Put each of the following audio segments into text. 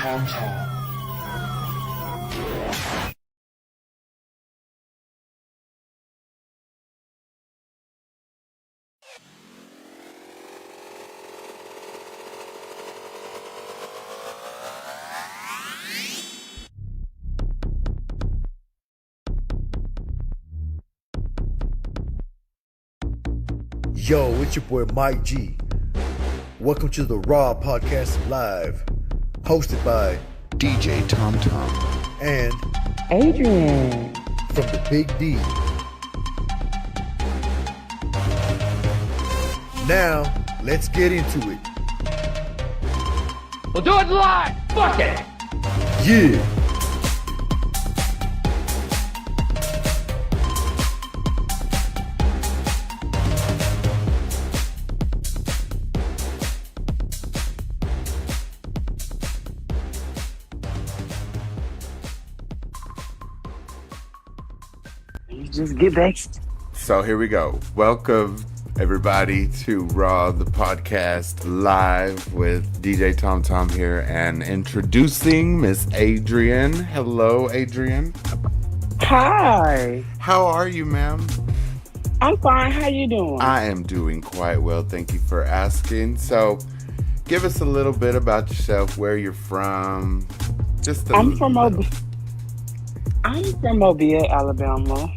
Tom Tom. Yo, it's your boy Mike G. Welcome to the Rebroadcast Live, hosted by DJ Tom Tom and Adreon from the Big D. Now, let's get into it. We'll do it live! Fuck it! Yeah! Just get back. So here we go. Welcome everybody to Raw the podcast live with DJ Tom Tom here and introducing Miss Adreon. Hello, Adreon. Hi. How are you, ma'am? I'm fine. How you doing? I am doing quite well. Thank you for asking. So give us a little bit about yourself, where you're from. I'm from Mobile, Alabama.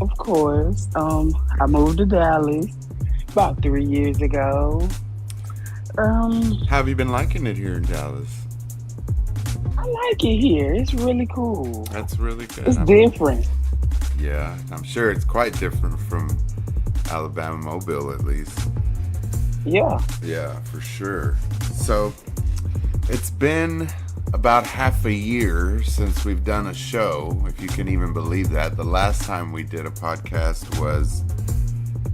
Of course. I moved to Dallas about 3 years ago. How have you been liking it here in Dallas? I like it here. It's really cool. That's really good. It's different. Yeah, I'm sure it's quite different from Alabama, Mobile at least. Yeah. Yeah, for sure. So it's been about half a year since we've done a show, if you can even believe that. The last time we did a podcast was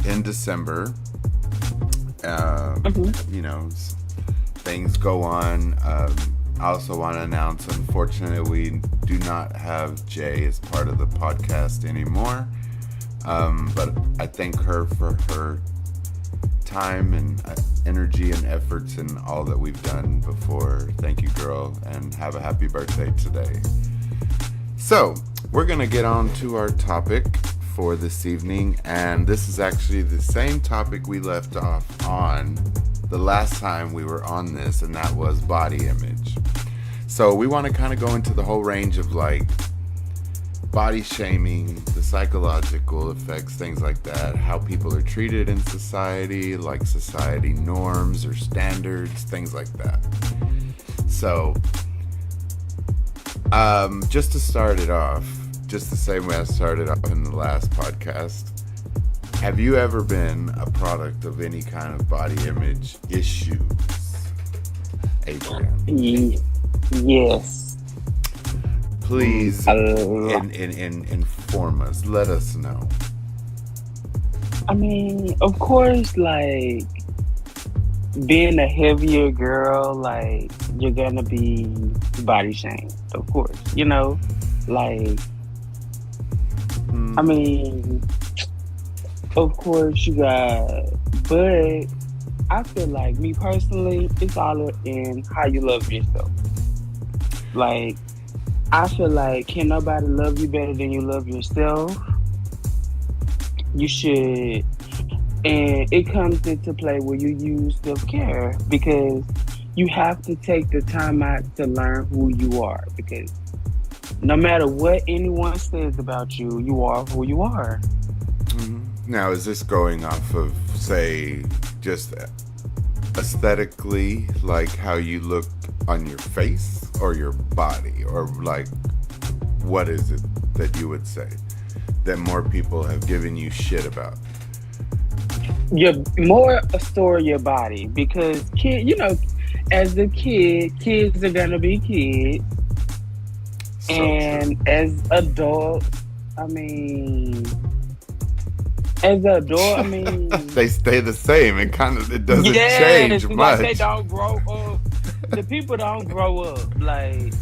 in December. You know, things go on. I also want to announce, unfortunately, we do not have Jay as part of the podcast anymore. But I thank her for her time and energy and efforts and all that we've done before. Thank you, girl, and have a happy birthday today. So we're gonna get on to our topic for this evening, and this is actually the same topic we left off on the last time we were on this, and that was body image. So we want to kind of go into the whole range of like body shaming, the psychological effects, things like that, how people are treated in society, like society norms or standards, things like that. So, just to start it off, just the same way I started off in the last podcast, have you ever been a product of any kind of body image issues, Adreon? Yes. Please inform us. Let us know. I mean, of course, like, being a heavier girl, like, you're gonna be body shamed, of course. You know? Like, I mean, of course you got, but I feel like, me personally, it's all in how you love yourself. Like, I feel like, can nobody love you better than you love yourself? You should, and it comes into play where you use self-care, because you have to take the time out to learn who you are, because no matter what anyone says about you, you are who you are. Mm-hmm. Now, is this going off of, say, just aesthetically, like how you look on your face or your body, or like what is it that you would say that more people have given you shit about? You're more a story of your body, because as a kid, kids are gonna be kids, so and true. As adults, they stay the same. It doesn't change much. Like they don't grow up. The people don't grow up. Like,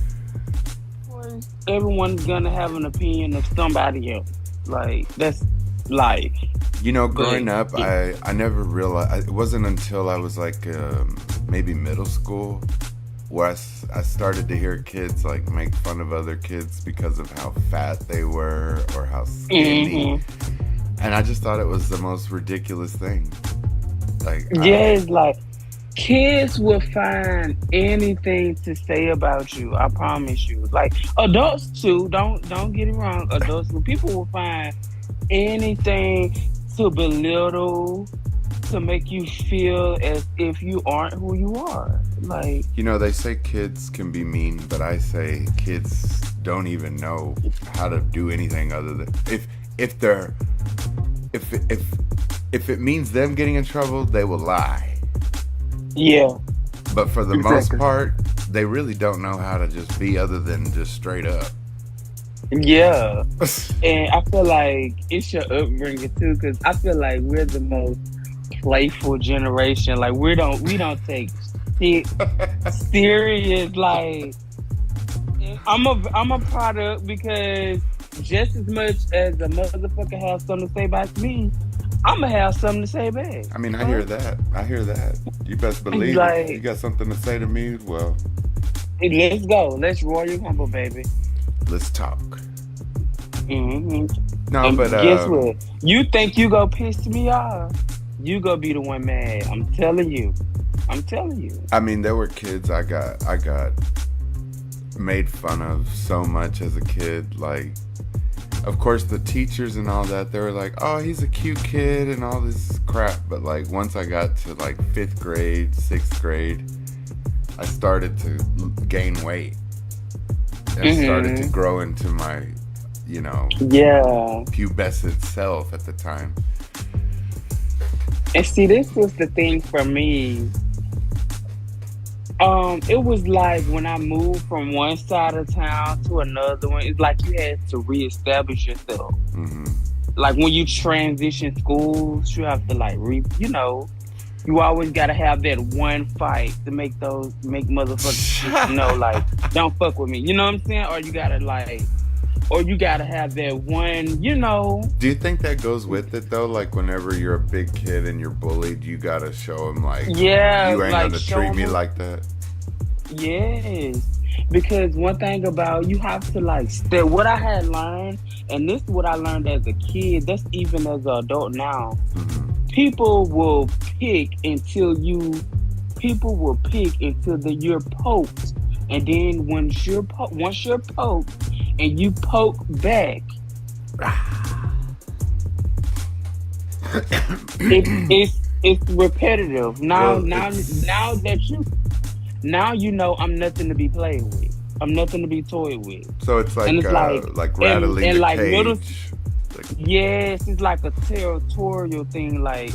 everyone's gonna have an opinion of somebody else. Like, that's life. You know, growing up, I never realized. It wasn't until I was like maybe middle school where I started to hear kids like make fun of other kids because of how fat they were or how skinny. And I just thought it was the most ridiculous thing. Like, it's like kids will find anything to say about you. I promise you. Like adults too. Don't get it wrong. Adults, people will find anything to belittle, to make you feel as if you aren't who you are. Like, you know, they say kids can be mean, but I say kids don't even know how to do anything other than if it means them getting in trouble, they will lie. Yeah. But for the most part, they really don't know how to just be other than just straight up. Yeah. And I feel like it's your upbringing too, because I feel like we're the most playful generation. Like we don't take shit serious. Like I'm a product because just as much as a motherfucker has something to say about me, I'm gonna have something to say back. I mean, I hear that. You best believe it. You got something to say to me? Well, let's go. Let's Royal Rumble, baby. Let's talk. No, but guess what? You think you gonna piss me off? You gonna be the one mad. I'm telling you. I mean, there were kids I got made fun of so much as a kid. Like, of course, the teachers and all that, they were like, "Oh, he's a cute kid" and all this crap. But like, once I got to like 5th grade, 6th grade, I started to gain weight. And started to grow into my, pubescent self at the time. And see, this was the thing for me. It was like when I moved from one side of town to another one, it's like you had to reestablish yourself. Like when you transition schools, you have to you always gotta have that one fight to make motherfuckers like, don't fuck with me. You know what I'm saying? Or you gotta have that one, Do you think that goes with it though? Like whenever you're a big kid and you're bullied, you gotta show them like, you ain't gonna treat me like that. Yes. Because one thing about, you have to what I had learned, and this is what I learned as a kid, that's even as an adult now. People will pick until you're poked, and then once you're poked and you poke back, it's repetitive. Now you know I'm nothing to be played with. I'm nothing to be toyed with. So it's like, and it's like rattling and the cage. Yes, it's like a territorial thing, like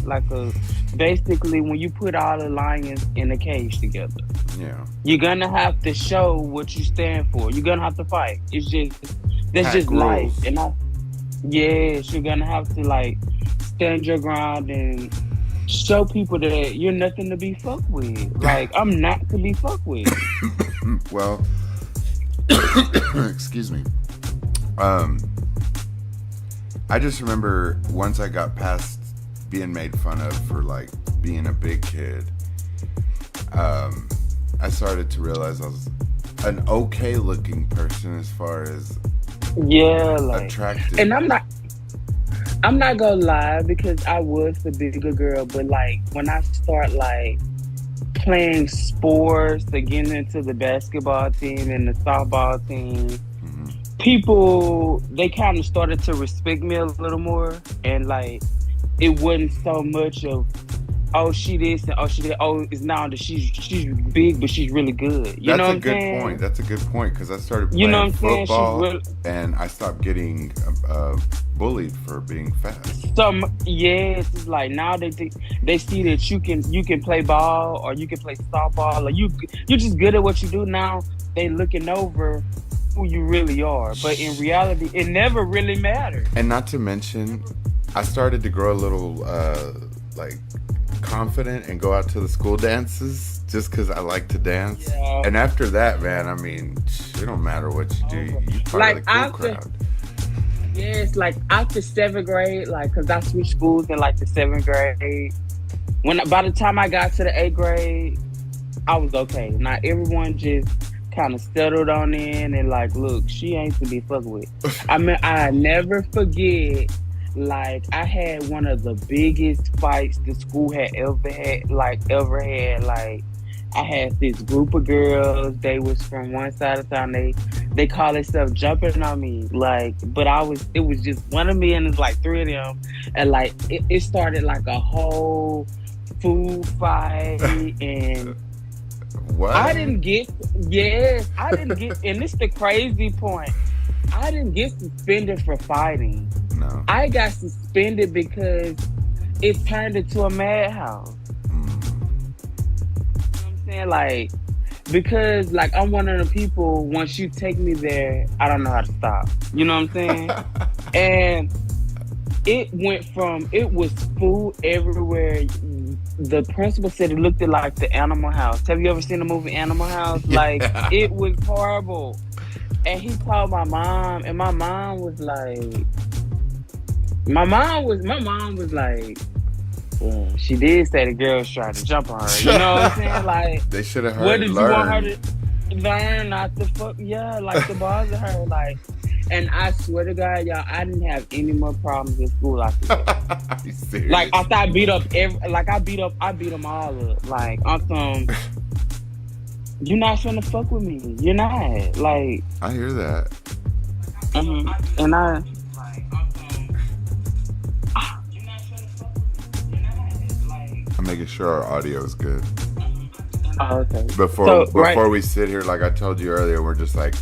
basically when you put all the lions in a cage together. Yeah. You're gonna have to show what you stand for. You're gonna have to fight. That's just life. And you're gonna have to stand your ground and show people that you're nothing to be fucked with. Like, I'm not to be fucked with. Well, excuse me. I just remember once I got past being made fun of for being a big kid, I started to realize I was an okay looking person as far as attractive. And I'm not gonna lie, because I was the bigger girl, but when I start playing sports, getting into the basketball team and the softball team, people, they kind of started to respect me a little more, and it wasn't so much of, oh, she this and oh, she that. Oh, it's now that she's big, but she's really good. You know what I'm saying? That's a good point, because I started playing football, and I stopped getting bullied for being fast. Yes, it's now they see that you can play ball, or you can play softball, or you're just good at what you do. Now they looking over who you really are, but in reality, it never really mattered. And not to mention, I started to grow a little confident and go out to the school dances just because I like to dance. Yeah. And after that, man, I mean, it don't matter what you do. You part of the cool crowd. Yes, after 7th grade, because I switched schools in the 7th grade. By the time I got to the 8th grade, I was okay. Now everyone just kind of settled on in and like, look, she ain't to be fucked with. I mean, I never forget. Like, I had one of the biggest fights the school had ever had. Like, I had this group of girls. They was from one side of town. They call themselves jumping on me. Like, but it was just one of me and it's like three of them. And like, it started like a whole food fight. And What? I didn't get, and this the crazy point. I didn't get suspended for fighting. No. I got suspended because it turned into a madhouse. You know what I'm saying? Like, because like I'm one of the people, once you take me there, I don't know how to stop. You know what I'm saying? And it was food everywhere. The principal said it looked like the Animal House. Have you ever seen the movie Animal House? Like, it was horrible. And he called my mom, and my mom was like, well, she did say the girls tried to jump on her. You know what I'm saying? Like, they should have heard. What did you want her to learn? Not to fuck, yeah, like to bother her, like. And I swear to God, y'all, I didn't have any more problems in school after that. Are you serious? Like, after I beat up I beat them all up. Like, on some, you're not trying to fuck with me. You're not. Like, I hear that. And I'm making sure our audio is good. oh, okay. Before we sit here, like I told you earlier, we're just like.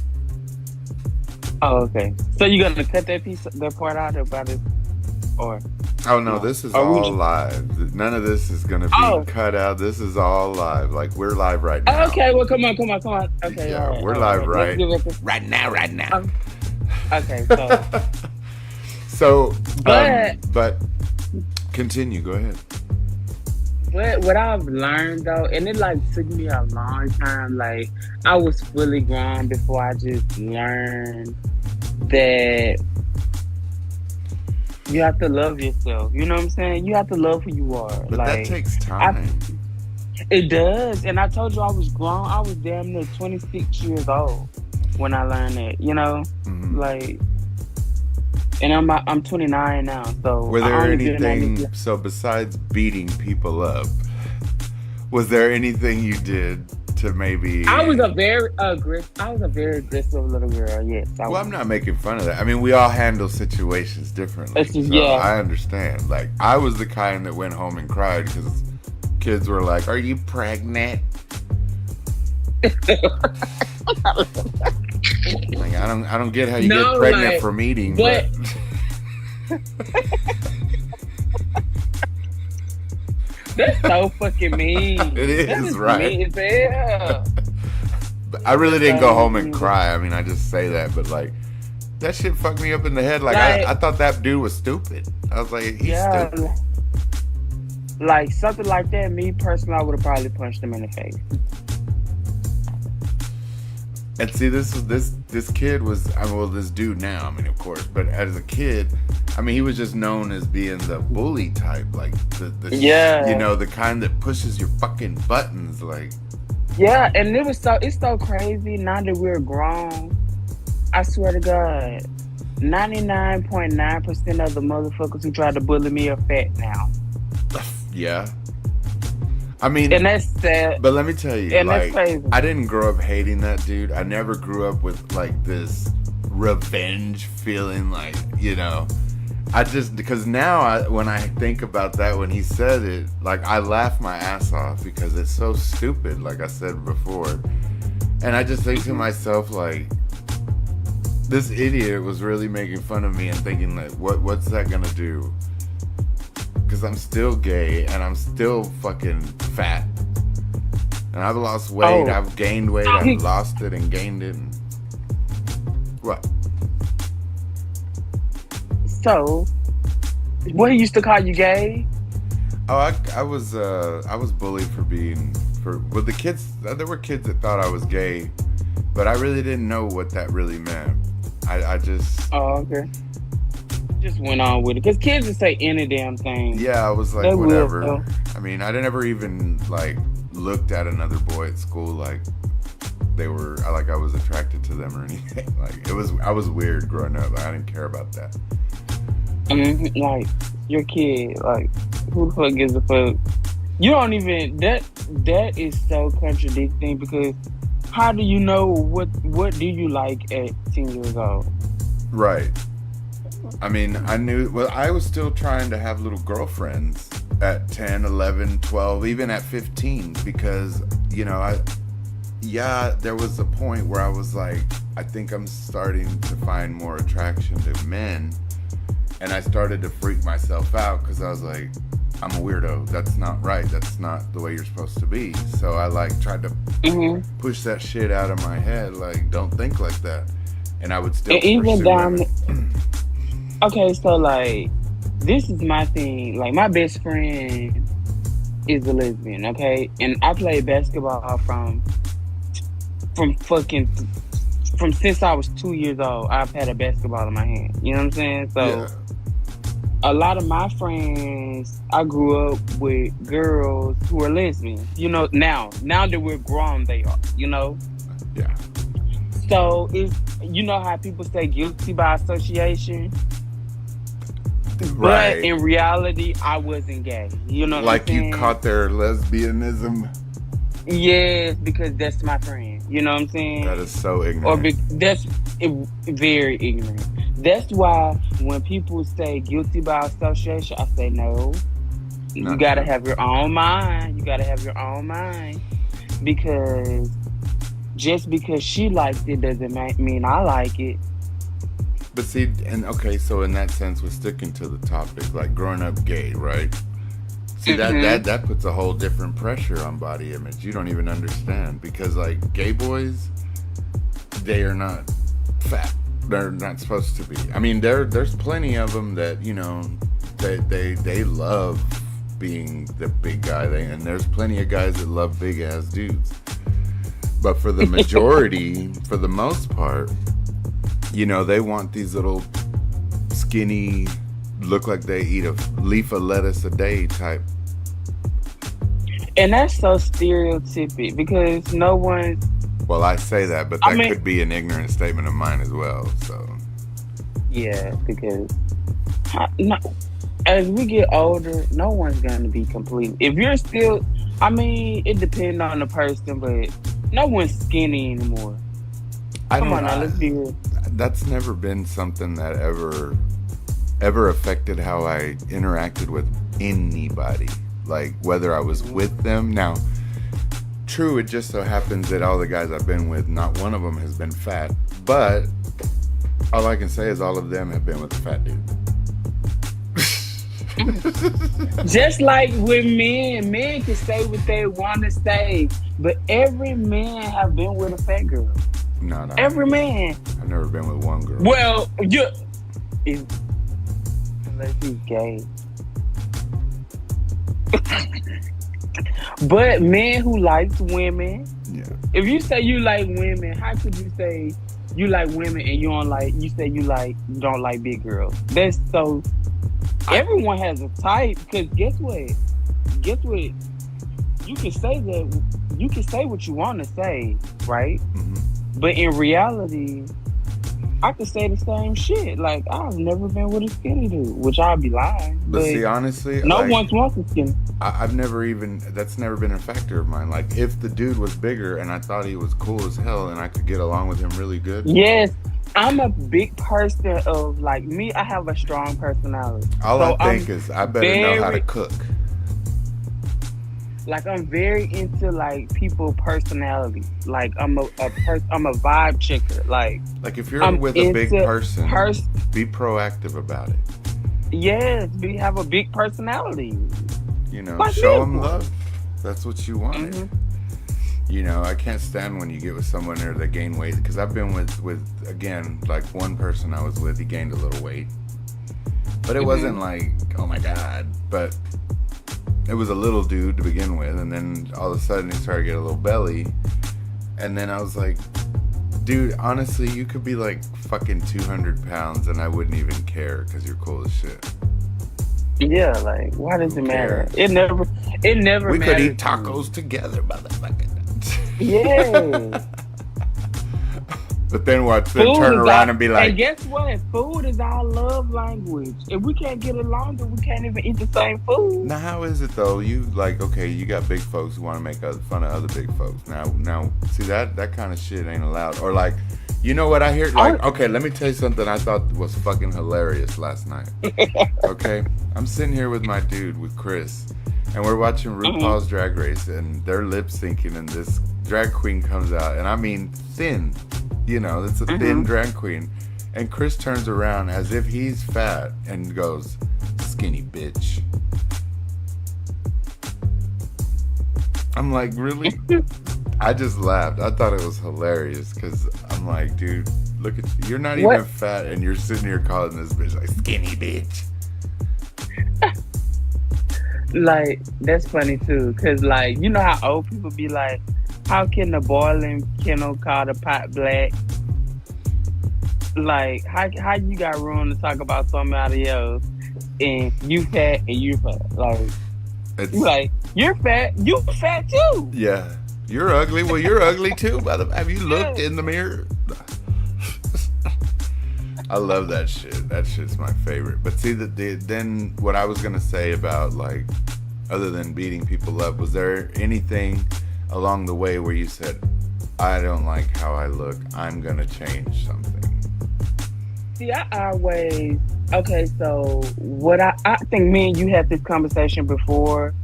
Oh, okay. So you gonna cut that part out about it, or? Oh no, this is all live. None of this is gonna be cut out. This is all live. Like, we're live right now. Okay, well, come on. Okay, yeah, right, we're live right now. Okay, so. But continue. Go ahead. But what I've learned though, and it like took me a long time. Like, I was fully grown before I just learned that you have to love yourself. You know what I'm saying? You have to love who you are. But like, that takes time. It does. And I told you I was grown. I was damn near 26 years old when I learned that. You know, like, and I'm 29 now. So were there anything? So besides beating people up, was there anything you did to maybe? I was a very aggressive little girl. Yes. I'm not making fun of that. I mean, we all handle situations differently. I understand. Like, I was the kind that went home and cried because kids were like, "Are you pregnant?" Like, I don't get how you get pregnant from eating, but that's so fucking mean. It is right. Mean as hell. I really didn't go home and cry. I mean, I just say that, but like, that shit fucked me up in the head. Like, I thought that dude was stupid. I was like, he's stupid. Like, something like that, me personally, I would have probably punched him in the face. And see, this kid was, this dude now, I mean, of course, but as a kid, I mean, he was just known as being the bully type, like the kind that pushes your fucking buttons, like. Yeah, and it's so crazy now that we're grown. I swear to God, 99.9% of the motherfuckers who tried to bully me are fat now. Yeah. I mean, and that's sad. But let me tell you, and like, that's crazy. I didn't grow up hating that dude. I never grew up with like this revenge feeling, like, you know. I just, because now when I think about that, when he said it, like, I laugh my ass off because it's so stupid, like I said before. And I just think to myself, like, this idiot was really making fun of me and thinking, like, what's that gonna do? Because I'm still gay and I'm still fucking fat. And I've lost weight, I've gained weight, I've lost it and gained it. And... What? So, what, he used to call you gay? Oh, I was bullied with the kids. There were kids that thought I was gay, but I really didn't know what that really meant. I just. Oh, okay. Just went on with it, because kids would say any damn thing. Yeah, I was like, whatever. I mean, I never even like looked at another boy at school like they were like I was attracted to them or anything. Like I was weird growing up. Like, I didn't care about that. Like your kid, like who the fuck gives a fuck? You don't even that is so contradicting because how do you know what do you like at 10 years old? Right. I mean, I was still trying to have little girlfriends at 10, 11, 12, even at 15 because, you know, there was a point where I was like, I think I'm starting to find more attraction to men. And I started to freak myself out because I was like, I'm a weirdo. That's not right. That's not the way you're supposed to be. So I like tried to push that shit out of my head. Like, don't think like that. And I would still even down. Okay, so like, this is my thing. Like, my best friend is a lesbian. Okay, and I played basketball from since I was 2 years old. I've had a basketball in my hand. You know what I'm saying? So. Yeah. A lot of my friends, I grew up with girls who are lesbians. You know, now that we're grown, they are, you know? Yeah. So, you know how people say guilty by association? Right. But in reality, I wasn't gay. You know what I'm saying? Like you caught their lesbianism? Yes, because that's my friend. You know what I'm saying? That is so ignorant. That's very ignorant. That's why when people say guilty by association, I say no. You gotta have your own mind. You gotta have your own mind. Because just because she likes it doesn't mean I like it. But see, and okay, so in that sense, we're sticking to the topic, like growing up gay, right? See, that puts a whole different pressure on body image. You don't even understand. Because, like, gay boys, they are not fat. They're not supposed to be. I mean, there's plenty of them that, you know, they love being the big guy. And there's plenty of guys that love big-ass dudes. But for the majority, for the most part, you know, they want these little skinny, look like they eat a leaf of lettuce a day type. And that's so stereotypic because no one... Well, I say that, but that could be an ignorant statement of mine as well, so... Yeah, because as we get older, no one's going to be complete. If you're still... I mean, it depends on the person, but no one's skinny anymore. Come on now, let's be real. That's never been something that ever affected how I interacted with anybody. Like, whether I was with them. Now, true, it just so happens that all the guys I've been with, not one of them has been fat. But all I can say is all of them have been with a fat dude. Just like with men can say what they want to say. But every man have been with a fat girl. No. Every man. I've never been with one girl. Well, unless he's gay. But men who likes women. Yeah. If you say you like women, how could you say you like women and you don't like? You say you don't like big girls. That's so. Everyone has a type. Because guess what? You can say that. You can say what you want to say, right? Mm-hmm. But in reality, I could say the same shit. Like, I've never been with a skinny dude, which I'd be lying. But see, honestly, no one wants a skinny. I've never even, that's never been a factor of mine. Like, if the dude was bigger and I thought he was cool as hell and I could get along with him really good. Yes, I'm a big person of, like, me, I have a strong personality. All I think is I better know how to cook. Like, I'm very into, like, people personality. Like, I'm a vibe checker. Like if you're with a big person, be proactive about it. Yes, we have a big personality. You know, show them love. That's what you wanted. Mm-hmm. You know, I can't stand when you get with someone there that gain weight. Because I've been with, again, like one person I was with, he gained a little weight. But it wasn't like, oh my God. But it was a little dude to begin with. And then all of a sudden he started to get a little belly. And then I was like, dude, honestly, you could be like fucking 200 pounds and I wouldn't even care because you're cool as shit. Yeah, like why does it matter? cares? It never We could mattered eat to me. tacos together, motherfucker. Yeah. But then what? Then Food turn is around our, and be like, and guess what? Food is our love language. If we can't get along, then we can't even eat the same food. now how is it though? You like, okay, you got big folks who want to make fun of other big folks. Now, see that kind of shit ain't allowed. Or like, you know what I hear? Like, okay, let me tell you something I thought was fucking hilarious last night. Okay, I'm sitting here with my dude, with Chris, and we're watching RuPaul's Drag Race, and they're lip syncing, and this drag queen comes out, and I mean thin, you know, it's a thin drag queen, and Chris turns around as if he's fat and goes, "Skinny bitch." I'm like, really? I just laughed. I thought it was hilarious because I'm like, dude, look at you. You're not even fat, and you're sitting here calling this bitch like skinny bitch. Like, that's funny too, cause like, you know how old people be like, how can the boiling kettle call the pot black? Like, how you got room to talk about somebody else and you fat and you fat? Like, It's you like, you're fat, you fat too. yeah. You're ugly. Well, you're ugly too. Have you looked in the mirror? I love that shit. That shit's my favorite. But see, then what I was gonna say about like, other than beating people up, was there anything along the way where you said, I don't like how I look, I'm gonna change something? See, I always, okay, so what I think me and you had this conversation before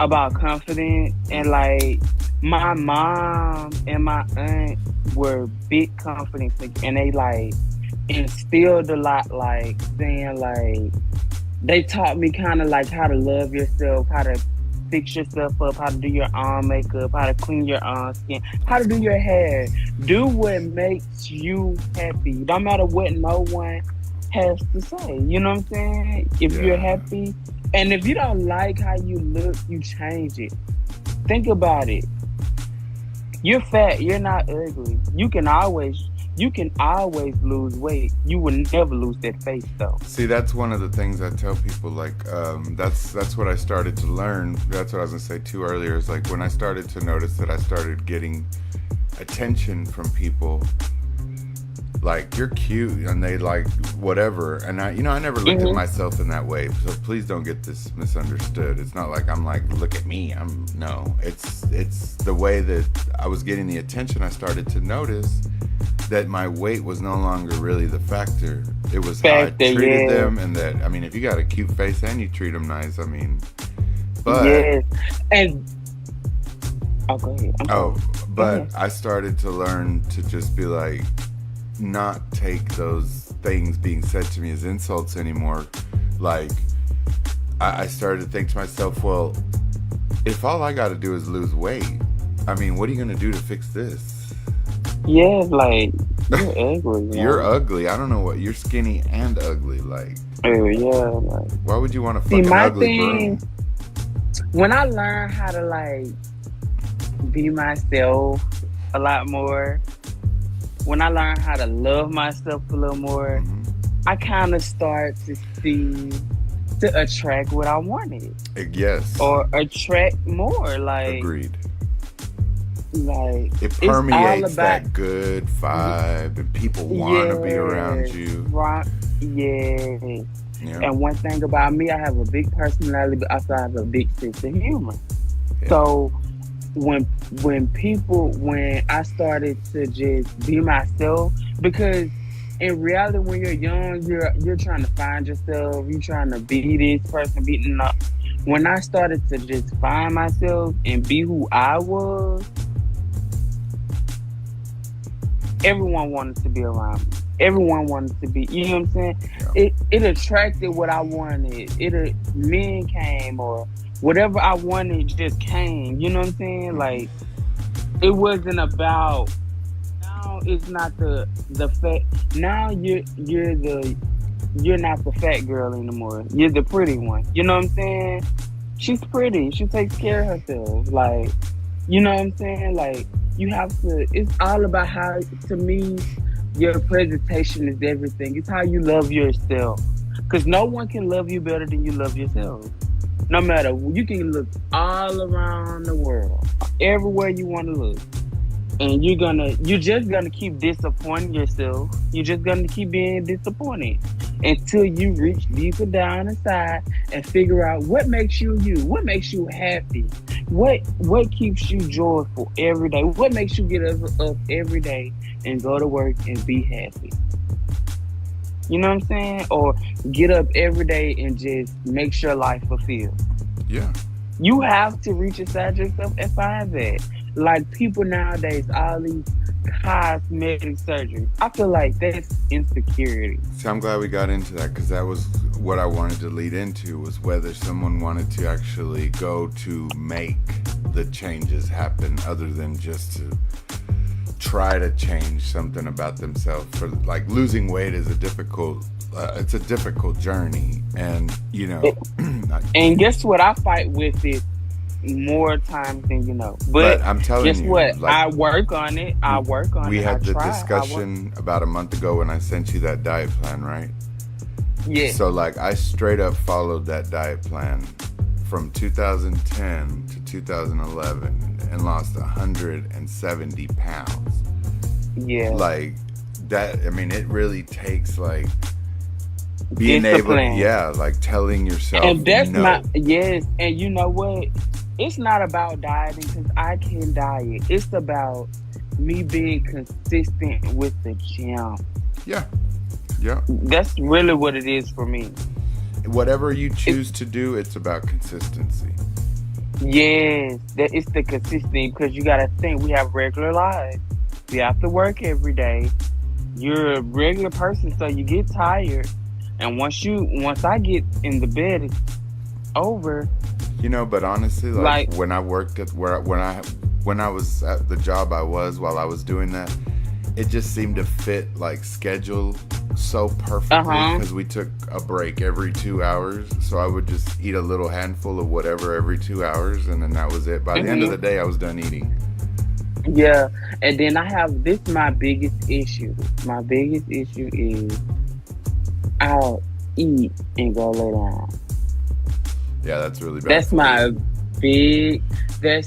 about confidence, and like my mom and my aunt were big confidence, and they like instilled a lot, like saying like, they taught me kind of like how to love yourself, how to fix yourself up, how to do your own makeup, how to clean your own skin, how to do your hair. Do what makes you happy. No matter what no one has to say. You know what I'm saying? If you're happy, and if you don't like how you look, you change it. Think about it. You're fat, you're not ugly. You can always lose weight. You will never lose that face though. See, that's one of the things I tell people, like, that's what I started to learn. That's what I was gonna say too earlier, is like when I started to notice that I started getting attention from people, like, you're cute, and they like whatever, and I never looked at myself in that way, so please don't get this misunderstood. It's not like I'm like, look at me, it's the way that I was getting the attention. I started to notice that my weight was no longer really the factor. It was how I treated them, and that, I mean, if you got a cute face and you treat them nice, I mean, but and go ahead. But I started to learn to just be like, not take those things being said to me as insults anymore. Like, I started to think to myself, well, if all I got to do is lose weight, I mean, what are you going to do to fix this? Yeah, like, you're ugly. You're ugly. I don't know what. You're skinny and ugly. Like, like, why would you want to fucking ugly broom? When I learned how to like be myself a lot more, when I learned how to love myself a little more, I kind of start to attract what I wanted. Yes. Or attract more. Like, agreed. Like, it permeates that good vibe, and people want to be around you. Right. Yeah. And one thing about me, I have a big personality, but also I have a big sense of humor. Yeah. So when I started to just be myself, because in reality, when you're young, you're trying to find yourself, you're trying to be this person, beating up. When I started to just find myself and be who I was, everyone wanted to be around me. Everyone wanted to be, you know what I'm saying? Yeah. It attracted what I wanted. Men came, or whatever I wanted just came. You know what I'm saying? Like, it wasn't about, now it's not the fat. Now you're not the fat girl anymore. You're the pretty one. You know what I'm saying? She's pretty. She takes care of herself. Like, you know what I'm saying? Like, you have to, it's all about how, to me, your presentation is everything. It's how you love yourself. Because no one can love you better than you love yourself. No matter, you can look all around the world, everywhere you want to look. And you're just gonna keep disappointing yourself. You're just gonna keep being disappointed until you reach deeper down inside and figure out what makes you you, what makes you happy, what keeps you joyful every day, what makes you get up every day and go to work and be happy. You know what I'm saying? Or get up every day and just make sure life fulfilled. Yeah. You have to reach inside yourself and find that. Like people nowadays, all these cosmetic surgeries, I feel like that's insecurity. See, I'm glad we got into that, because that was what I wanted to lead into, was whether someone wanted to actually go to make the changes happen other than just to try to change something about themselves. For like, losing weight is a difficult journey, and you know. And guess what? I fight with it more times than you know. But I'm telling guess you, what? like, I work on it. We had the discussion about a month ago when I sent you that diet plan, right? Yeah. So like, I straight up followed that diet plan from 2010 to 2011 and lost 170 pounds. Yeah. Like that. I mean, it really takes like being discipline. able, like telling yourself. And that's no. yes. And you know what? It's not about dieting, because I can diet. It's about me being consistent with the gym. Yeah. Yeah. That's really what it is for me. Whatever you choose to do, it's about consistency. Yes, it's the consistency, because you got to think, we have regular lives. We have to work every day. You're a regular person, so you get tired. And once I get in the bed, it's over. You know, but honestly, like when I worked at when I was at the job I was, while I was doing that, it just seemed to fit like schedule so perfectly, because we took a break every 2 hours. So I would just eat a little handful of whatever every 2 hours, and then that was it. By the end of the day, I was done eating. Yeah, and then I have this. My biggest issue. My biggest issue is I'll eat and go lay down. Yeah, that's really bad. That's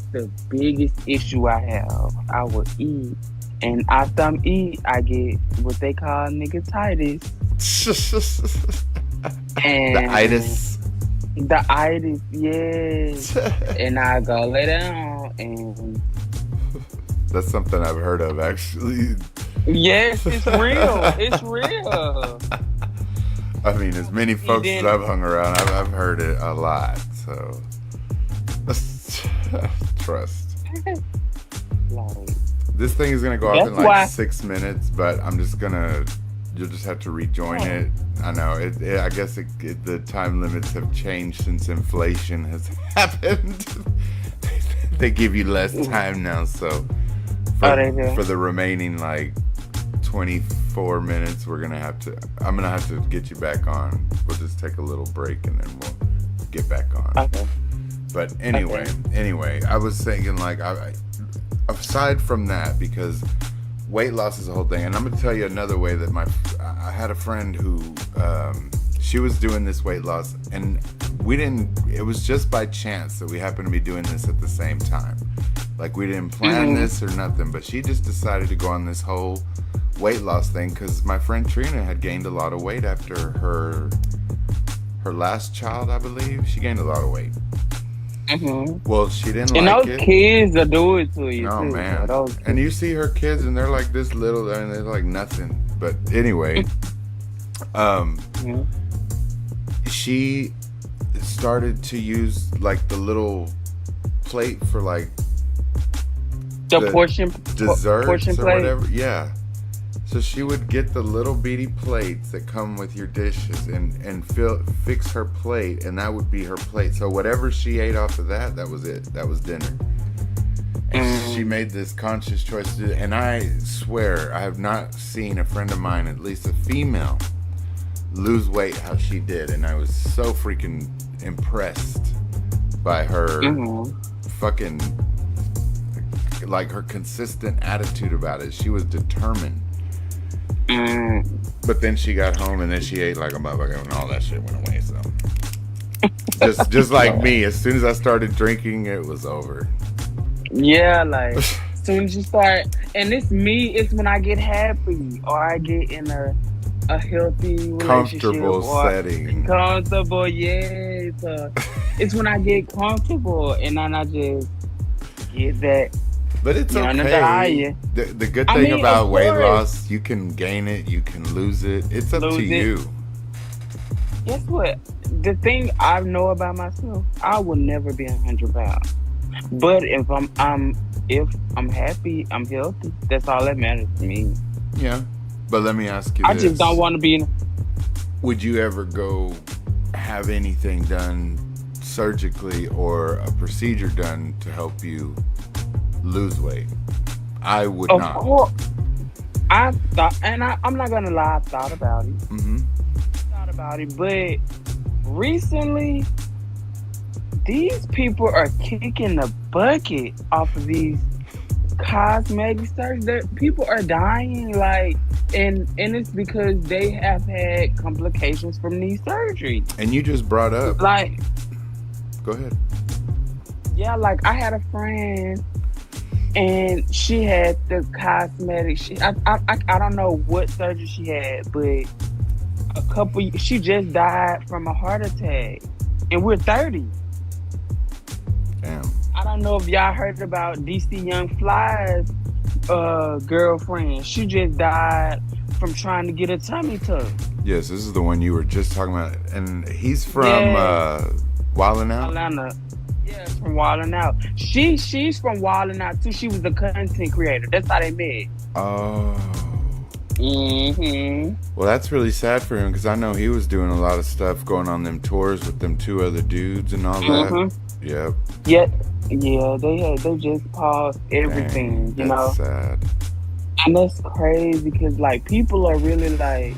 the biggest issue I have. I will eat, and after I'm eat, I get what they call nigga-titis. And the itis. The itis, yes. And I go lay down, and that's something I've heard of, actually. Yes, it's real. It's real. I mean, as many folks as I've hung around, I've heard it a lot. So, trust. This thing is gonna go off in like 6 minutes, but you'll just have to rejoin it. I know. I guess the time limits have changed since inflation has happened. They give you less time now, so for the remaining like 24 minutes, I'm gonna have to get you back on. We'll just take a little break and then we'll get back on. Okay. But anyway, I was thinking, like, aside from that, because weight loss is a whole thing, and I'm gonna tell you another way that I had a friend who she was doing this weight loss, and it was just by chance that we happened to be doing this at the same time. Like, we didn't plan this or nothing, but she just decided to go on this whole weight loss thing because my friend Trina had gained a lot of weight after her last child, I believe. She gained a lot of weight. Well, she didn't like it. And those kids will do it to you. Oh, man. And you see her kids, and they're like this little, and they're like nothing. But anyway, she started to use like the little plate for like the portion desserts portion or plate? Whatever. Yeah. So she would get the little beady plates that come with your dishes and fix her plate, and that would be her plate. So whatever she ate off of that was it. That was dinner. And she made this conscious choice to do it. And I swear, I have not seen a friend of mine, at least a female, lose weight how she did. And I was so freaking impressed by her fucking, like, her consistent attitude about it. She was determined. But then she got home and then she ate like a motherfucker and all that shit went away. So just like me, as soon as I started drinking, it was over. Yeah, like as soon as you start, and it's me. It's when I get happy or I get in a healthy relationship, Comfortable or setting. comfortable. Yeah, it's when I get comfortable and then I just get that. But it's okay. The good thing about weight loss, you can gain it, you can lose it. It's up to you. Guess what? The thing I know about myself, I will never be 100 pounds. But if I'm happy, I'm healthy. That's all that matters to me. Yeah. But let me ask you this. I just don't want to be Would you ever go have anything done surgically or a procedure done to help you lose weight? I would not. Of course. I thought, and I'm not gonna lie, I thought about it. But recently, these people are kicking the bucket off of these cosmetic surgeries. People are dying, like, and it's because they have had complications from these surgeries. And you just brought up, like, go ahead. Yeah, like I had a friend, and she had the cosmetic. I don't know what surgery she had, but she just died from a heart attack, and we're 30. Damn. I don't know if y'all heard about DC Young Fly's girlfriend. She just died from trying to get a tummy tuck. Yes, this is the one you were just talking about, and he's from Wildin' Out. Atlanta. Yeah, from Wildin' Out. She's from Wildin' Out too. She was the content creator. That's how they met. Oh. Mm-hmm. Well, that's really sad for him because I know he was doing a lot of stuff, going on them tours with them 2 other dudes and all that. Yep. Yeah, they just paused everything. Dang, that's sad. And that's crazy because like people are really like,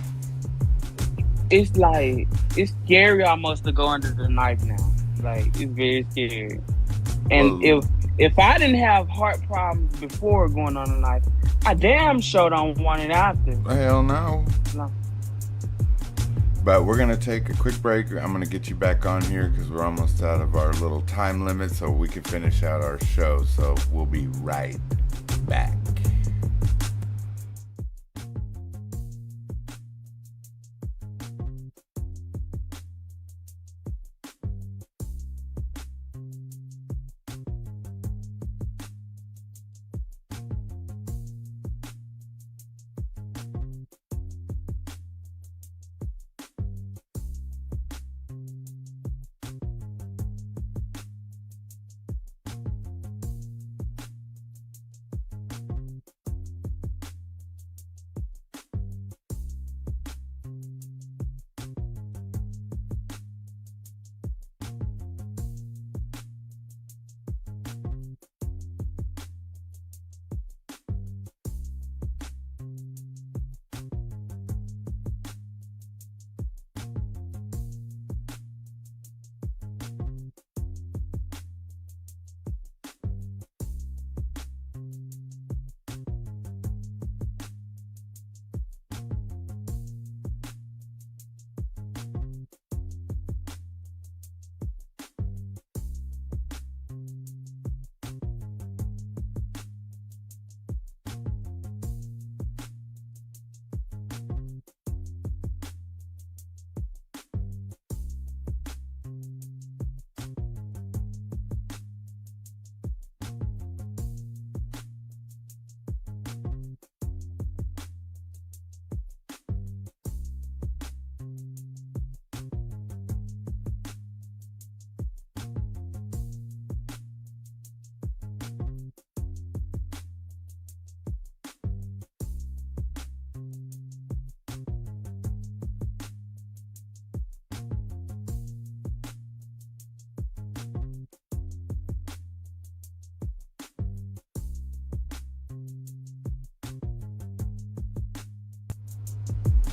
it's scary almost to go under the knife now. Like it's very scary. And if I didn't have heart problems before going on the knife, I damn sure don't want it after. Hell no. But we're going to take a quick break. I'm going to get you back on here because we're almost out of our little time limit so we can finish out our show. So we'll be right back.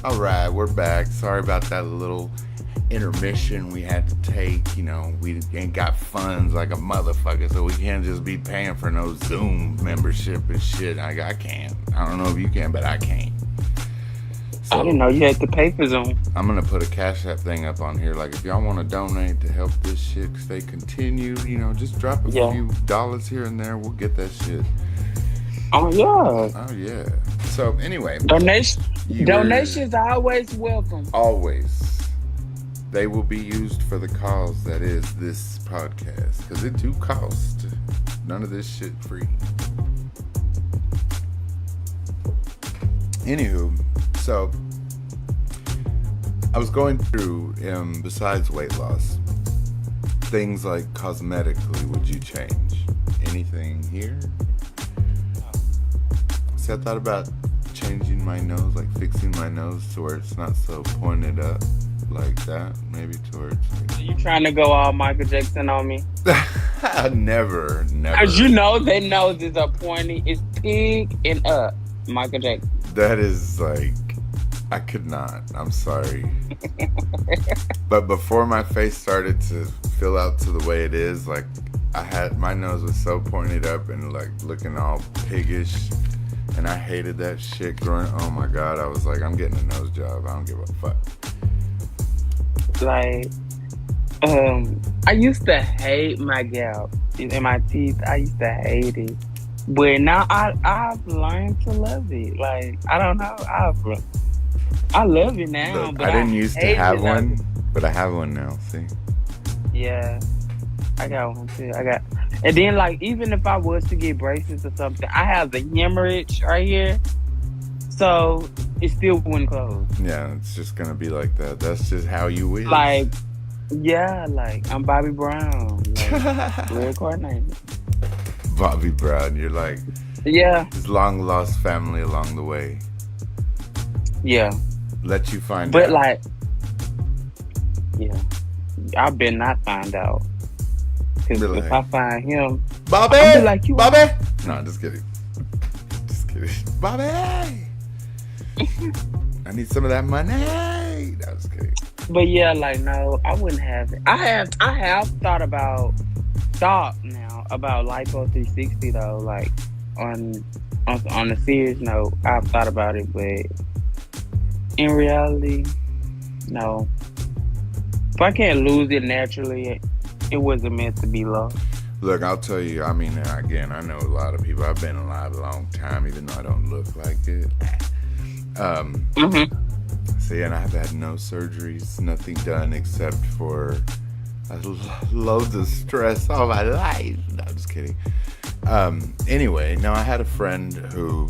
All right, we're back. Sorry about that little intermission we had to take. You know, we ain't got funds like a motherfucker, so we can't just be paying for no Zoom membership and shit. I can't. I don't know if you can, but I can't. I didn't know you had to pay for Zoom. I'm gonna put a Cash App thing up on here. Like, if y'all want to donate to help this shit stay continued, just drop a few dollars here and there. We'll get that shit. Oh yeah. Oh yeah. So anyway, donations are always welcome. Always. They will be used for the cause that is this podcast, because it do cost. None of this shit free. Anywho, so I was going through, besides weight loss, things like cosmetically, would you change anything here? See, I thought about changing my nose, like fixing my nose to where it's not so pointed up like that. Maybe towards. Are you trying to go all Michael Jackson on me? Never. Because their noses are pointy. It's pig and up. Michael Jackson. That is like, I could not. I'm sorry. But before my face started to fill out to the way it is, like, my nose was so pointed up and like looking all piggish. And I hated that shit growing. Oh my God. I was like, I'm getting a nose job. I don't give a fuck. Like, I used to hate my gap in my teeth. I used to hate it. But now I've learned to love it. Like, I don't know. I love it now. Look, but I didn't used to have one, it. but I have one now. See? Yeah, I got one too. And then, like, even if I was to get braces or something, I have the hemorrhage right here, so it still wouldn't close. Yeah, it's just gonna be like that. That's just how you is. Like, yeah, like I'm Bobby Brown, like, real coordinated. Bobby Brown, you're like, yeah, his long lost family along the way. Yeah, let you find out. But like, yeah, I better not find out. Because if I find him, Bobby, I'll be like, you Bobby. No, just kidding. Bobby, I need some of that money. No, just kidding. But yeah, like, no, I wouldn't have it. I have thought now about Lipo 360 though. Like, on a serious note, I've thought about it, but in reality, no. If I can't lose it naturally, it wasn't meant to be lost. Look, I'll tell you, I mean, again, I know a lot of people. I've been alive a long time, even though I don't look like it. See, and I've had no surgeries, nothing done except for loads of stress all my life. No, I'm just kidding. Anyway, now I had a friend who,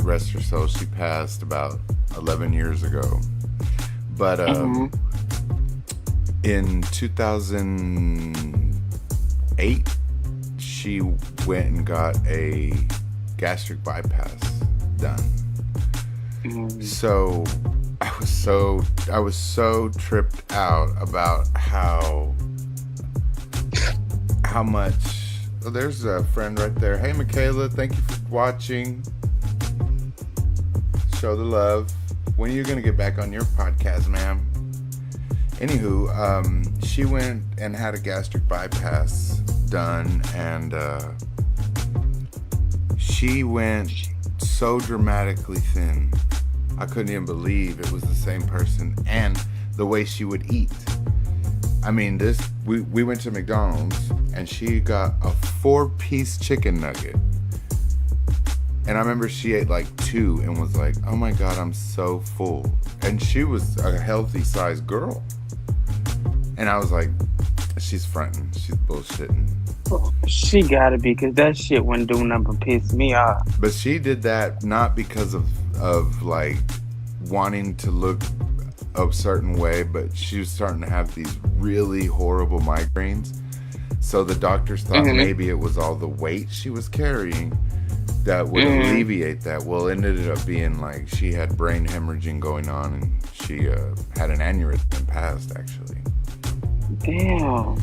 rest her soul, she passed about 11 years ago. But in 2008, she went and got a gastric bypass done. So I was so tripped out about how much. Oh, there's a friend right there. Hey, Michaela, thank you for watching. Show the love. When are you gonna get back on your podcast, ma'am? Anywho, she went and had a gastric bypass done, and she went so dramatically thin. I couldn't even believe it was the same person, and the way she would eat. I mean, we went to McDonald's, and she got a 4-piece chicken nugget. And I remember she ate like 2 and was like, oh my God, I'm so full. And she was a healthy sized girl. And I was like, she's fronting. She's bullshitting. She gotta be, because that shit wouldn't do nothing but piss me off. But she did that not because of like wanting to look a certain way, but she was starting to have these really horrible migraines. So the doctors thought maybe it was all the weight she was carrying that would alleviate that. Well, it ended up being like she had brain hemorrhaging going on, and she had an aneurysm and passed, actually. Damn.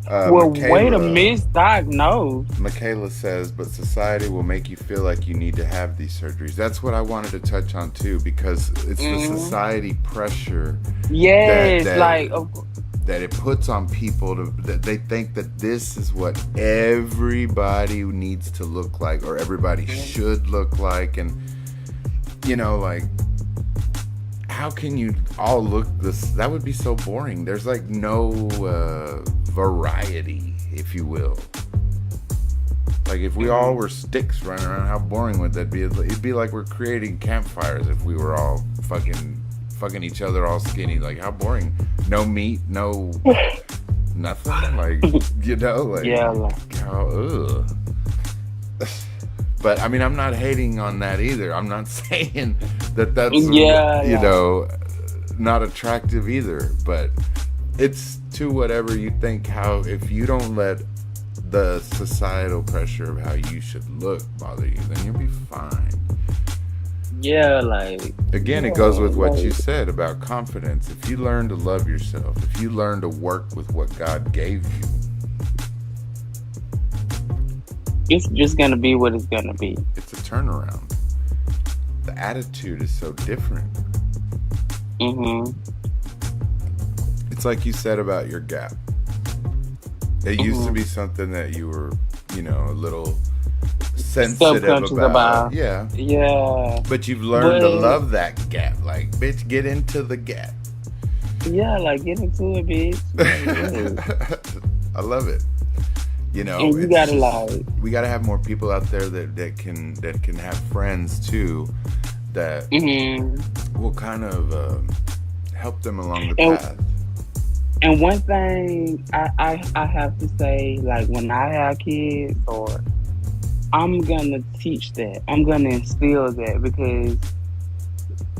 Well, way to misdiagnose. Michaela says, but society will make you feel like you need to have these surgeries. That's what I wanted to touch on too, because it's the society pressure. Yes, that it puts on people that they think that this is what everybody needs to look like, or everybody should look like. And, like, how can you all look this? That would be so boring. There's like no variety, if you will. Like if we all were sticks running around, how boring would that be? It'd be like we're creating campfires if we were all fucking each other all skinny. Like how boring. No meat, no nothing. Like, you know, like, yeah, like, how, ugh. But I mean, I'm not hating on that either. I'm not saying that's you know, not attractive either. But it's to whatever you think. How if you don't let the societal pressure of how you should look bother you, then you'll be fine. Yeah, like again, it goes with what you said about confidence. If you learn to love yourself, if you learn to work with what God gave you, it's just gonna be what it's gonna be. It's a turnaround. The attitude is so different. It's like you said about your gap. It used to be something that you were, you know, a little sensitive about. Yeah. Yeah. But you've learned to love that gap. Like, bitch, get into the gap. Yeah, like get into it, bitch. I love it. You know, and you gotta like. We gotta have more people out there that can have friends too, that will kind of help them along the path. And one thing I have to say, like when I have kids, or I'm gonna teach that. I'm gonna instill that, because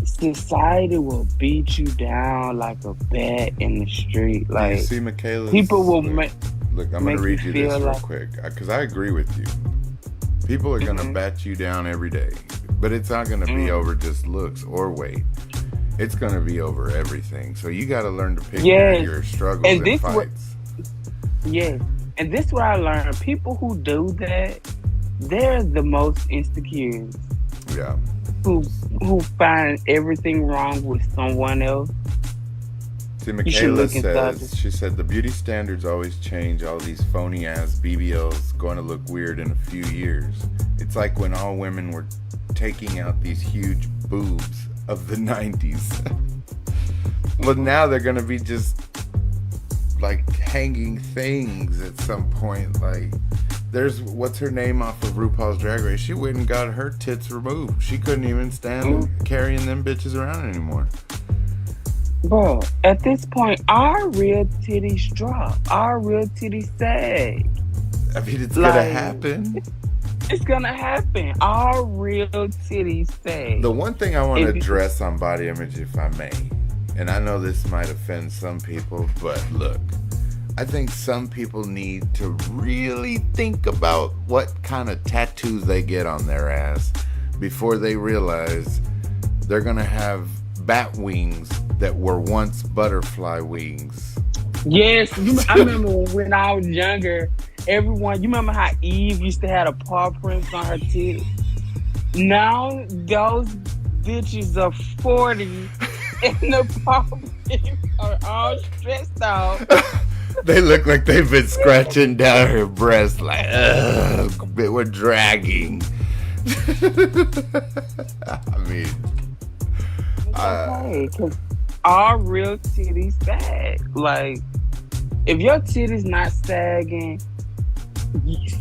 society will beat you down like a bat in the street. Like, you see, Michaela, people will make. Look, I'm gonna read you this real quick, because I agree with you. People are gonna bat you down every day, but it's not gonna be over just looks or weight. It's gonna be over everything. So you got to learn to pick your struggles and fights. And this is what I learned. People who do that, they're the most insecure. Yeah. Who find everything wrong with someone else. See, Michaela says, she said, the beauty standards always change. All these phony ass BBLs going to look weird in a few years. It's like when all women were taking out these huge boobs of the 90s. But now they're gonna be just like hanging things at some point. Like, there's what's her name off of RuPaul's Drag Race. She went and got her tits removed. She couldn't even stand carrying them bitches around anymore. Bro, at this point, our real titties drop. Our real titties sag. I mean, it's gonna happen. It's gonna happen. Our real titties sag. The one thing I want to address on body image, if I may, and I know this might offend some people, but look, I think some people need to really think about what kind of tattoos they get on their ass before they realize they're gonna have bat wings that were once butterfly wings. Yes, I remember when I was younger, everyone, you remember how Eve used to have a paw prints on her tits? Now those bitches are 40 and the paw prints are all stressed out. They look like they've been scratching down her breast like, ugh, we're dragging. I mean, okay, because our real titties sag. Like, if your titties not sagging,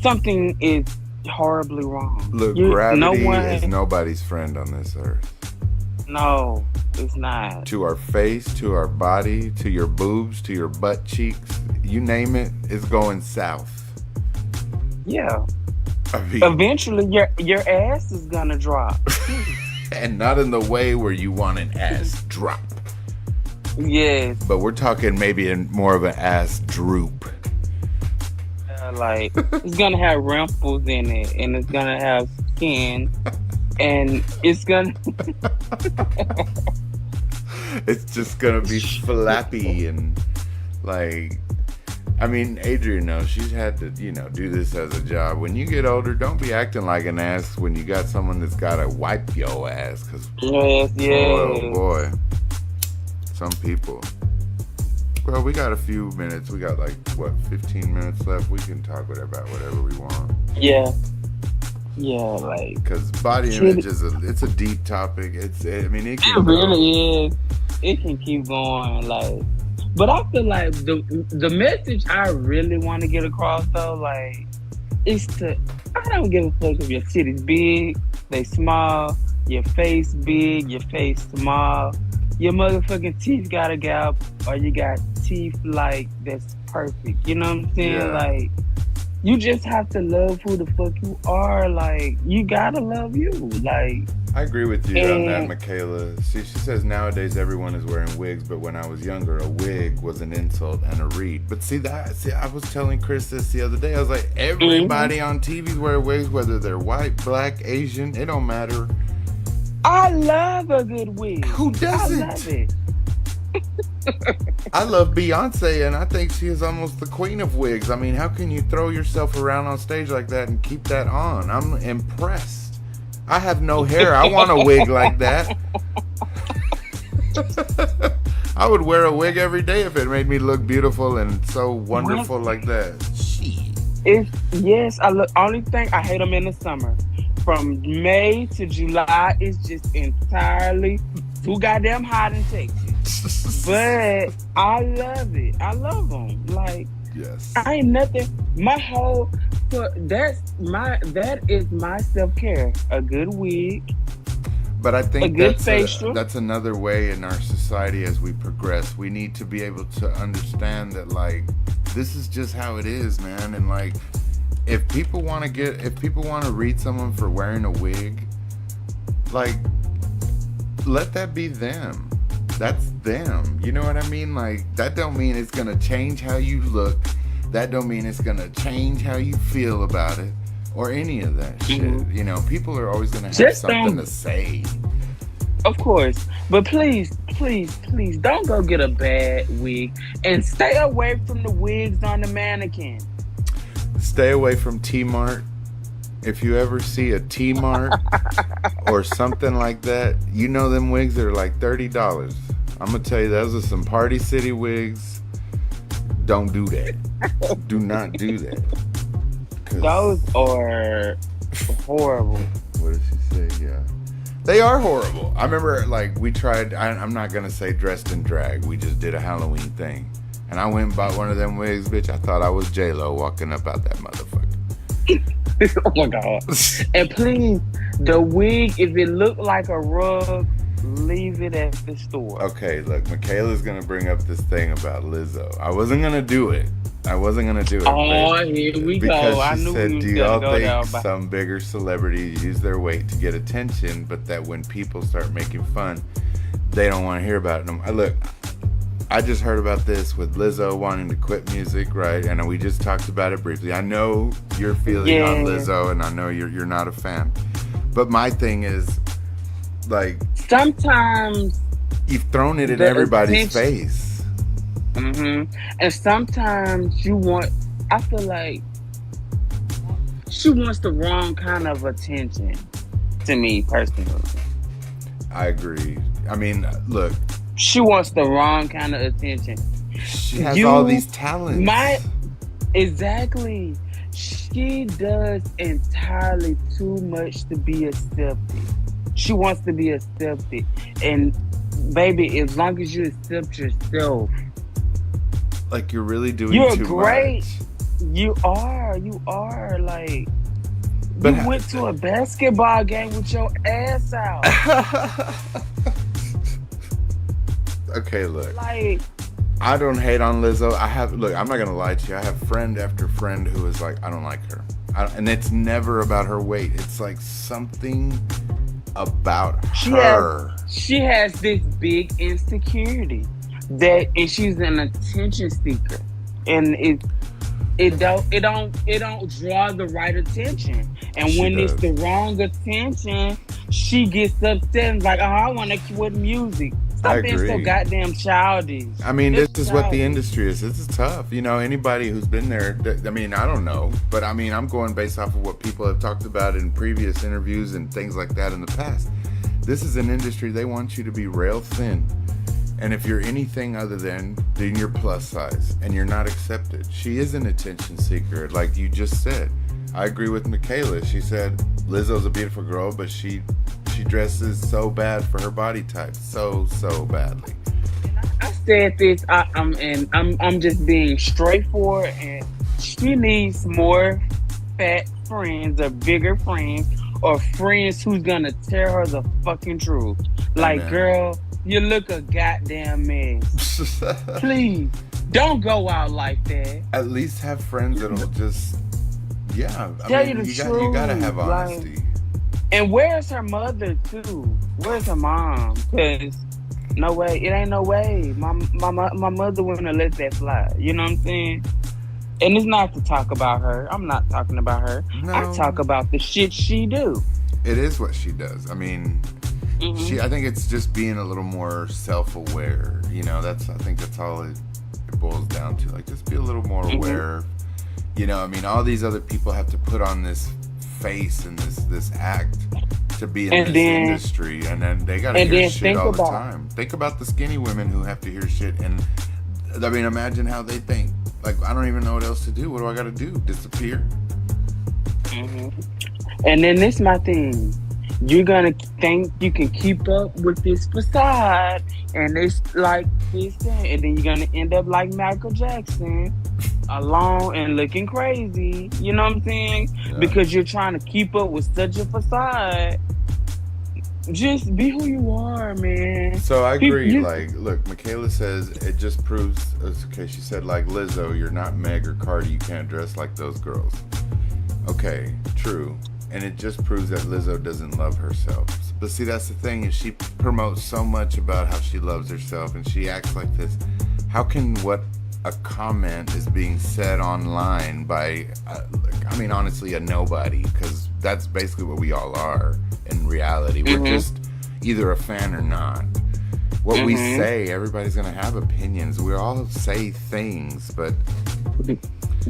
something is horribly wrong. Look, gravity is nobody's friend on this earth. No, it's not. To our face, to our body, to your boobs, to your butt cheeks, you name it, it's going south. Yeah. I mean, eventually, your ass is gonna drop. And not in the way where you want an ass drop. Yes. But we're talking maybe in more of an ass droop. Like, it's gonna have rimples in it, and it's gonna have skin, and it's gonna it's just gonna be flappy and like, I mean, Adrian knows she's had to, you know, do this as a job. When you get older, don't be acting like an ass when you got someone that's gotta wipe your ass, because oh boy, some people. Well, we got a few minutes. We got like, what, 15 minutes left? We can talk about whatever we want. Yeah. Yeah, like because body image it's a deep topic. It it can really is. It can keep going, like, but I feel like the message I really want to get across though, like, is to I don't give a fuck if your titties big, they small, your face big, your face small, your motherfucking teeth got a gap, or you got teeth like that's perfect. You know what I'm saying? Yeah. Like, you just have to love who the fuck you are. Like, you gotta love you. Like, I agree with you on that, Michaela. She says nowadays everyone is wearing wigs, but when I was younger, a wig was an insult and a read. But I was telling Chris this the other day. I was like, everybody on TV wear wigs, whether they're white, black, Asian, it don't matter. I love a good wig. Who doesn't? I love it. I love Beyonce, and I think she is almost the queen of wigs. I mean, how can you throw yourself around on stage like that and keep that on? I'm impressed. I have no hair. I want a wig like that. I would wear a wig every day if it made me look beautiful and so wonderful like that. Shit. Yes, only thing I hate them in the summer. From May to July, it's just entirely too goddamn hot in Texas. But I love it. I love them. Like, yes. I ain't nothing. That is my self-care. A good wig. But I think that's another way in our society as we progress. We need to be able to understand that, like, this is just how it is, man. And like, if people want to read someone for wearing a wig, like, let that be them. That's them. You know what I mean? Like, that don't mean it's gonna change how you look. That don't mean it's gonna change how you feel about it or any of that shit. You know, people are always gonna have something to say. Of course. But please, please, please don't go get a bad wig, and stay away from the wigs on the mannequin. Stay away from T-Mart. If you ever see a T-Mart or something like that, you know them wigs that are like $30. I'm going to tell you, those are some Party City wigs. Don't do that. Do not do that. Those are horrible. What did she say? Yeah. They are horrible. I remember, like, we tried, I'm not going to say dressed in drag. We just did a Halloween thing. And I went and bought one of them wigs, bitch. I thought I was J-Lo walking up out that motherfucker. Oh my God. And please, the wig, if it looked like a rug, leave it at the store. Okay, look, Michaela's gonna bring up this thing about Lizzo. I wasn't gonna do it. Oh, here we go. I knew said, we was do y'all gonna go think down some bigger celebrities use their weight to get attention, but that when people start making fun, they don't want to hear about it? I just heard about this with Lizzo wanting to quit music, right? And we just talked about it briefly. I know your feeling on Lizzo, and I know you're not a fan. But my thing is, like, sometimes you've thrown it in everybody's face. Mm-hmm. And sometimes I feel like she wants the wrong kind of attention, to me personally. I agree. I mean, look. She wants the wrong kind of attention. She has all these talents. Exactly. She does entirely too much to be accepted. She wants to be accepted. And baby, as long as you accept yourself. Like, you're really doing too much. You're great. You are. Like, you went to a basketball game with your ass out. Okay, look. Like, I don't hate on Lizzo. I'm not gonna lie to you. I have friend after friend who is like, I don't like her, and it's never about her weight. It's like something about her. She has this big insecurity and she's an attention seeker, and it don't draw the right attention. And when it's the wrong attention, she gets upset and like, oh, I want to quit music. Stop being so goddamn childish. I mean, this is what the industry is. This is tough. You know, anybody who's been there, I mean, I don't know. But I mean, I'm going based off of what people have talked about in previous interviews and things like that in the past. This is an industry, they want you to be rail thin. And if you're anything other than you're plus size and you're not accepted. She is an attention seeker, like you just said. I agree with Michaela. She said, Lizzo's a beautiful girl, but she dresses so bad for her body type, so badly. I said this. I'm just being straightforward, and she needs more fat friends or bigger friends or friends who's gonna tell her the fucking truth. Like, Amen. Girl, you look a goddamn mess. Please don't go out like that. At least have friends that'll just, yeah. Tell you the truth. You gotta have honesty. Like, and where's her mother too? Where's her mom? Cause no way, it ain't no way. My mother wouldn't have let that fly. You know what I'm saying? And it's not to talk about her. I'm not talking about her. No. I talk about the shit she do. It is what she does. I mean, I think it's just being a little more self-aware. You know, I think that's all it boils down to. Like, just be a little more aware. You know, I mean, all these other people have to put on this face and this act to be in this industry, and then they gotta hear shit all the time. Think about the skinny women who have to hear shit, and I mean, imagine how they think. Like, I don't even know what else to do. What do I gotta do? Disappear? And then this my thing. You're gonna think you can keep up with this facade and it's like this thing, and then you're gonna end up like Michael Jackson, alone and looking crazy. You know what I'm saying? Yeah. Because you're trying to keep up with such a facade. Just be who you are, man. So I agree. Like, look, Michaela says it just proves. Okay, she said, like, Lizzo, you're not Meg or Cardi. You can't dress like those girls. Okay, true. And it just proves that Lizzo doesn't love herself. But see, that's the thing, is she promotes so much about how she loves herself, and she acts like this. How can what a comment is being said online by, I mean, honestly, a nobody, because that's basically what we all are in reality. We're just either a fan or not. What we say, everybody's going to have opinions. We all say things, but...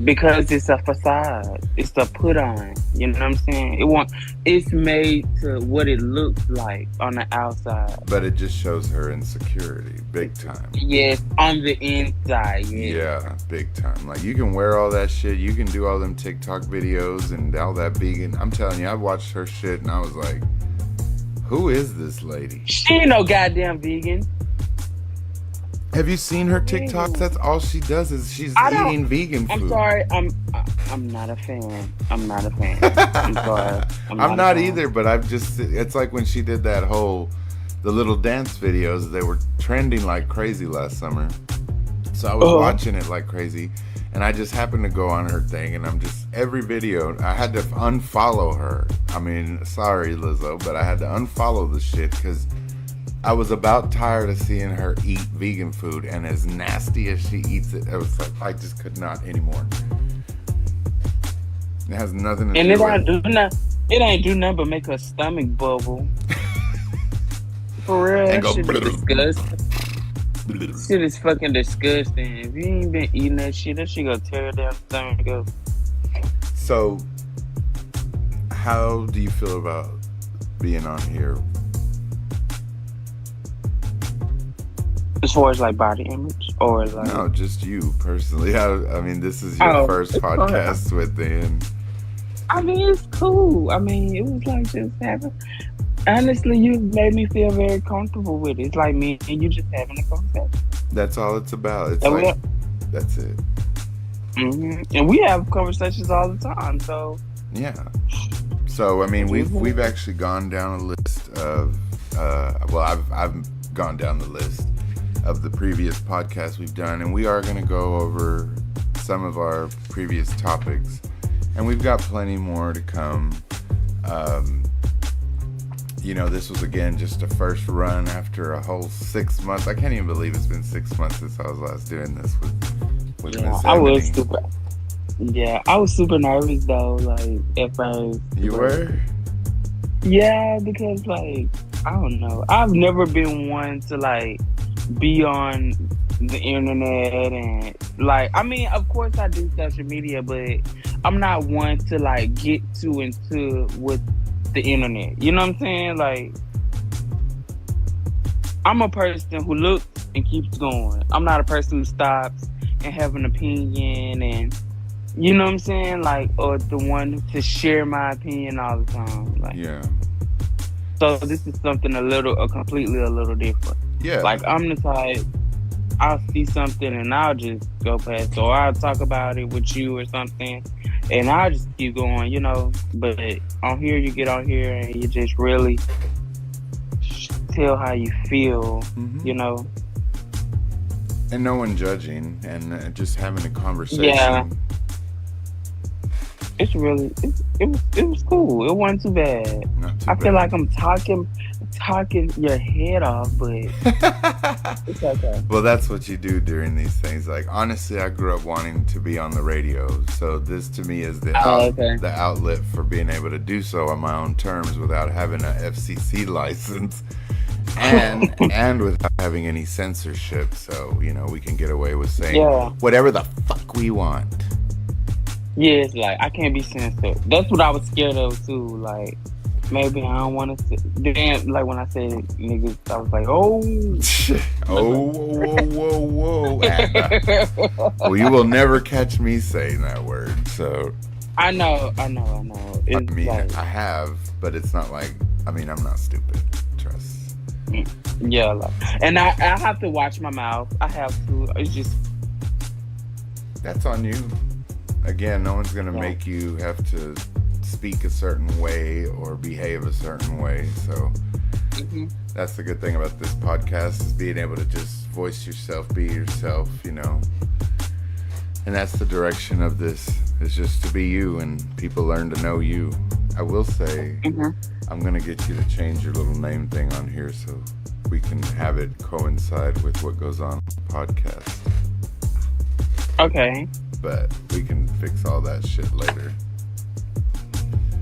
Because it's a facade. It's a put on. You know what I'm saying? It's made to what it looks like on the outside. But it just shows her insecurity, big time. Yes, on the inside. Yeah, big time. Like, you can wear all that shit. You can do all them TikTok videos and all that vegan. I'm telling you, I watched her shit and I was like, who is this lady? She ain't no goddamn vegan. Have you seen her TikToks? That's all she does is she's eating vegan food. I'm sorry. I'm not a fan. I'm sorry. I'm not either, but it's like when she did that the little dance videos, they were trending like crazy last summer. So I was watching it like crazy, and I just happened to go on her thing, and every video, I had to unfollow her. I mean, sorry, Lizzo, but I had to unfollow the shit because I was about tired of seeing her eat vegan food, and as nasty as she eats it, I was like, I just could not anymore. It has nothing to do with it. It ain't do nothing but make her stomach bubble. For real, that shit is disgusting. Shit is fucking disgusting. If you ain't been eating that shit gonna tear her down the stomach up. So, how do you feel about being on here? As far as like body image, or like no, just you personally. I mean, this is your first podcast with them. I mean, it's cool. I mean, it was like just having. Honestly, you made me feel very comfortable with it. It's like me and you just having a conversation. That's all it's about. It's like that's it. And we have conversations all the time. So yeah. So I mean, we've actually gone down a list of. I've gone down the list of the previous podcasts we've done, and we are going to go over some of our previous topics, and we've got plenty more to come. You know, this was again just a first run after a whole 6 months. I can't even believe it's been 6 months since I was last doing this with Miss I was super nervous though, like at first. You were? Yeah, because like I don't know, I've never been one to like be on the internet, and like, I mean, of course I do social media, but I'm not one to like get too into with the internet. You know what I'm saying? Like, I'm a person who looks and keeps going. I'm not a person who stops and have an opinion and You know what I'm saying? Like, or the one to share my opinion all the time. Like, Yeah. so this is something completely a little different. Yeah. Like, I'm the type, I'll see something and I'll just go past, or I'll talk about it with you or something, and I'll just keep going, you know. But on here, you get on here and you just really tell how you feel, you know. And no one judging, and just having a conversation. Yeah. It's really, it was cool. It wasn't too bad. Not too I bad. feel like I'm talking your head off, but it's okay. Well, that's what you do during these things. Like, honestly, I grew up wanting to be on the radio, so this to me is the the outlet for being able to do so on my own terms without having an FCC license and without having any censorship. So, you know, we can get away with saying whatever the fuck we want. Yeah, it's like I can't be censored. That's what I was scared of too. Like, maybe I don't want to. Then, like when I said niggas, I was like, oh, whoa. Well, you will never catch me saying that word. So I know. It's I mean, like, I have, but it's not like. I mean, I'm not stupid. Trust. Yeah, like, and I have to watch my mouth. I have to. It's just that's on you. Again, no one's gonna make you have to speak a certain way or behave a certain way. So that's the good thing about this podcast, is being able to just voice yourself, be yourself, you know. And that's the direction of this, is just to be you and people learn to know you. I will say, I'm gonna get you to change your little name thing on here so we can have it coincide with what goes on the podcast. okay. But we can fix all that shit later.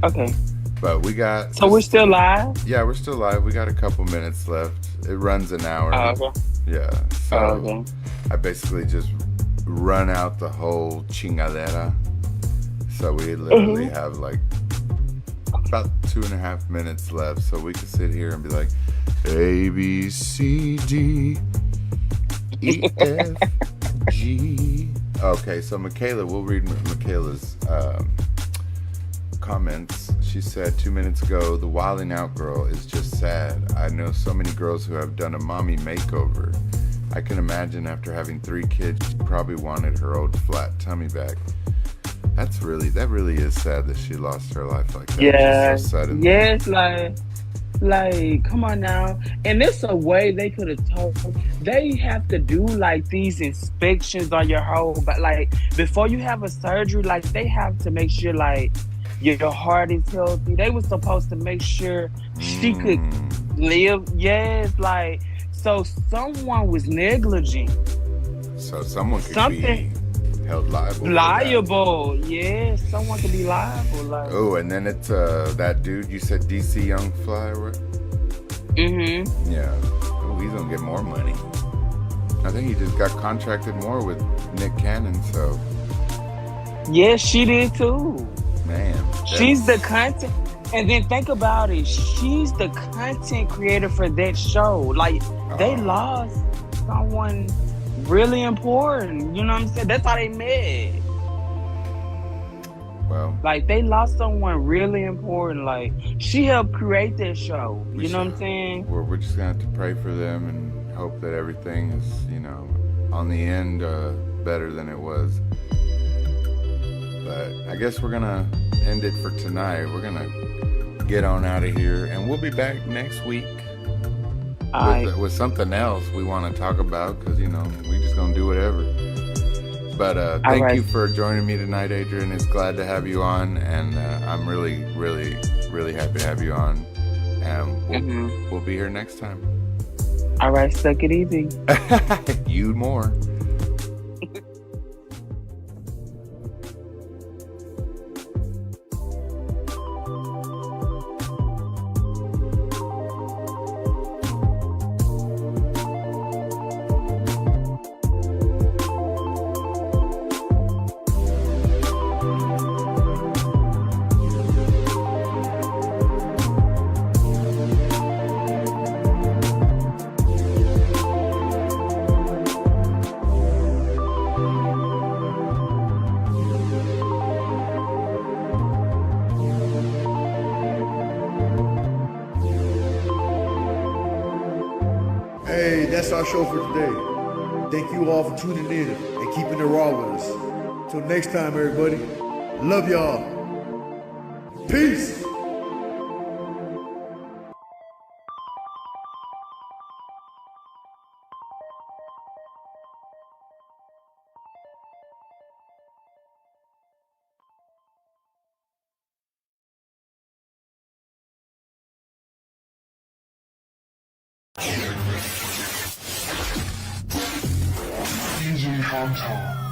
Okay. But we got... So we're still live? Yeah, we're still live. We got a couple minutes left. It runs an hour. Okay. Yeah. So I basically just run out the whole chingadera. So we literally have like about 2.5 minutes left. So we can sit here and be like, A, B, C, D, E, F, G... Okay, so Michaela, we'll read Michaela's comments. She said 2 minutes ago, the wilding out girl is just sad. I know so many girls who have done a mommy makeover. I can imagine after having 3 kids, she probably wanted her old flat tummy back. That really is sad that she lost her life like that. Yeah. So suddenly. Yes, like, come on now. And it's a way they could have told. They have to do like these inspections on your whole, but like before you have a surgery, like they have to make sure like your heart is healthy. They were supposed to make sure she could live. Yes, like, so someone was negligent. So someone could be held liable. Liable, yeah. Someone could be liable. Like. Oh, and then it's that dude you said, DC Young Fly, right? Yeah. Oh, he's gonna get more money. I think he just got contracted more with Nick Cannon, so. Yeah, she did too. Man. She's the content. And then think about it. She's the content creator for that show. Like, they lost someone really important. You know what I'm saying? That's how they met. Well, like, they lost someone really important. Like, she helped create that show. You know what I'm saying? We're just gonna have to pray for them and hope that everything is, you know, on the end better than it was. But I guess we're gonna end it for tonight. We're gonna get on out of here, and we'll be back next week with something else we want to talk about, because, you know, we just gonna do whatever. But thank you for joining me tonight, Adrian. It's glad to have you on, and I'm really, really, really happy to have you on. And we'll be here next time. All right, suck it easy. You more. our show for today. Thank you all for tuning in and keeping it raw with us. Till next time, everybody. Love y'all. Peace. DJ Hunter.